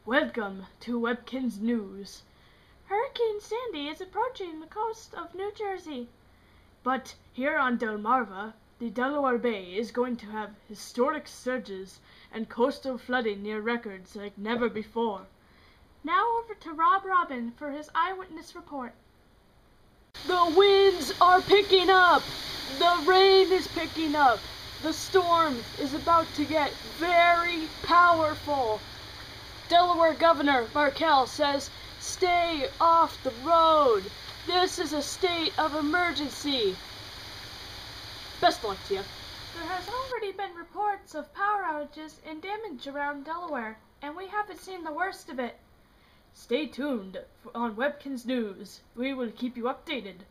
Welcome to Webkinz Newz. Hurricane Sandy is approaching the coast of New Jersey. But here on Delmarva, the Delaware Bay is going to have historic surges and coastal flooding near records like never before. Now over to Rob Robin for his eyewitness report. The winds are picking up. The rain is picking up. The storm is about to get very powerful. Delaware Governor Markell says, stay off the road. This is a state of emergency. Best of luck to you. There has already been reports of power outages and damage around Delaware, and we haven't seen the worst of it. Stay tuned on Webkinz Newz. We will keep you updated.